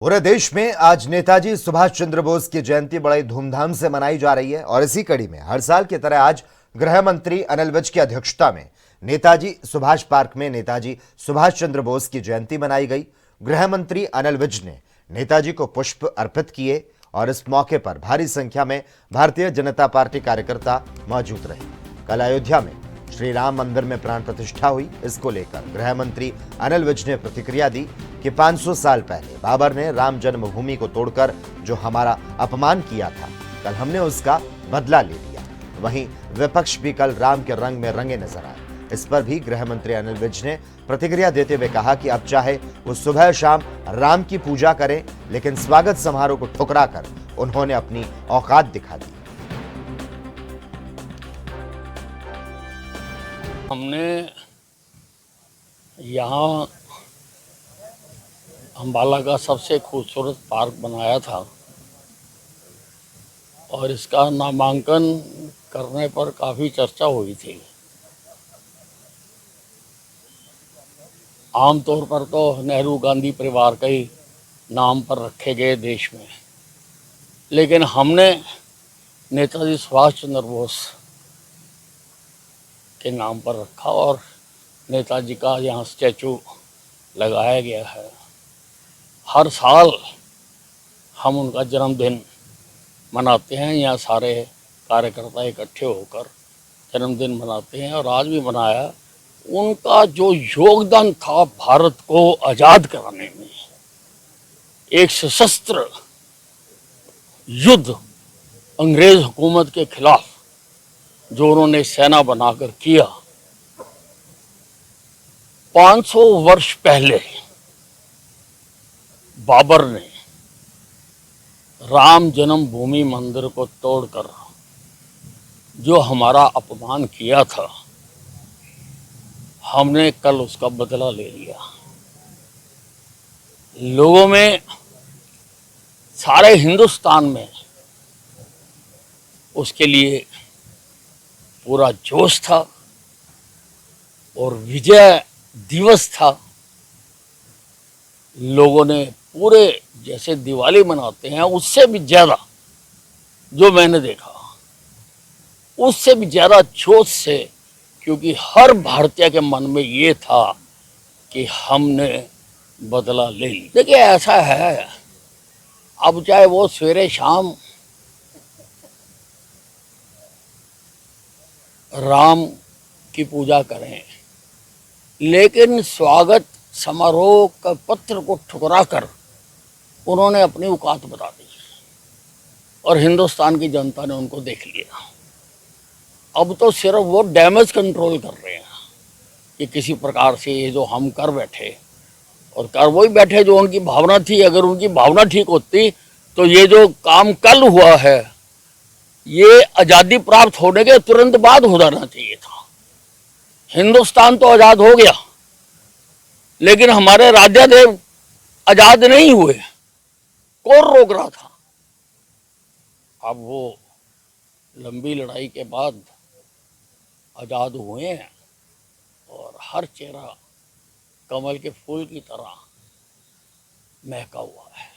पूरे देश में आज नेताजी सुभाष चंद्र बोस की जयंती बड़ी धूमधाम से मनाई जा रही है और इसी कड़ी में हर साल की तरह आज गृह मंत्री अनिल विज की अध्यक्षता में नेताजी सुभाष पार्क में नेताजी सुभाष चंद्र बोस की जयंती मनाई गई। गृह मंत्री अनिल विज ने नेताजी को पुष्प अर्पित किए और इस मौके पर भारी संख्या में भारतीय जनता पार्टी कार्यकर्ता मौजूद रहे। कल अयोध्या में श्री राम मंदिर में प्राण प्रतिष्ठा हुई। इसको लेकर गृह मंत्री अनिल विज ने प्रतिक्रिया दी कि 500 साल पहले बाबर ने राम जन्मभूमि को तोड़कर जो हमारा अपमान किया था, कल हमने उसका बदला ले लिया। वहीं विपक्ष भी कल राम के रंग में रंगे नजर आए। इस पर भी गृह मंत्री अनिल विज ने प्रतिक्रिया देते हुए कहा कि अब चाहे वो सुबह शाम राम की पूजा करें, लेकिन स्वागत समारोह को ठुकरा कर उन्होंने अपनी औकात दिखा दी। हमने यहाँ अम्बाला का सबसे खूबसूरत पार्क बनाया था और इसका नामांकन करने पर काफ़ी चर्चा हुई थी। आमतौर पर तो नेहरू गांधी परिवार के ही नाम पर रखे गए देश में, लेकिन हमने नेताजी सुभाष चंद्र बोस के नाम पर रखा और नेताजी का यहाँ स्टैचू लगाया गया है। हर साल हम उनका जन्मदिन मनाते हैं, यहाँ सारे कार्यकर्ता इकट्ठे होकर जन्मदिन मनाते हैं और आज भी मनाया। उनका जो योगदान था भारत को आज़ाद कराने में, एक सशस्त्र युद्ध अंग्रेज हुकूमत के खिलाफ जो उन्होंने सेना बनाकर किया, 500 वर्ष पहले बाबर ने राम जन्मभूमि मंदिर को तोड़कर जो हमारा अपमान किया था, हमने कल उसका बदला ले लिया। लोगों में, सारे हिंदुस्तान में उसके लिए पूरा जोश था और विजय दिवस था। लोगों ने पूरे जैसे दिवाली मनाते हैं उससे भी ज़्यादा, जो मैंने देखा उससे भी ज़्यादा जोश से, क्योंकि हर भारतीय के मन में ये था कि हमने बदला ले लिया। देखिए ऐसा है, अब चाहे वो सवेरे शाम राम की पूजा करें, लेकिन स्वागत समारोह का पत्र को ठुकरा कर उन्होंने अपनी औकात बता दी और हिंदुस्तान की जनता ने उनको देख लिया। अब तो सिर्फ वो डैमेज कंट्रोल कर रहे हैं कि किसी प्रकार से ये जो हम कर बैठे और कर वही बैठे जो उनकी भावना थी। अगर उनकी भावना ठीक होती तो ये जो काम कल हुआ है, ये आज़ादी प्राप्त होने के तुरंत बाद हो जाना चाहिए था। हिंदुस्तान तो आज़ाद हो गया, लेकिन हमारे राज्यादेव आज़ाद नहीं हुए। कौन रोक रहा था? अब वो लंबी लड़ाई के बाद आज़ाद हुए हैं और हर चेहरा कमल के फूल की तरह महका हुआ है।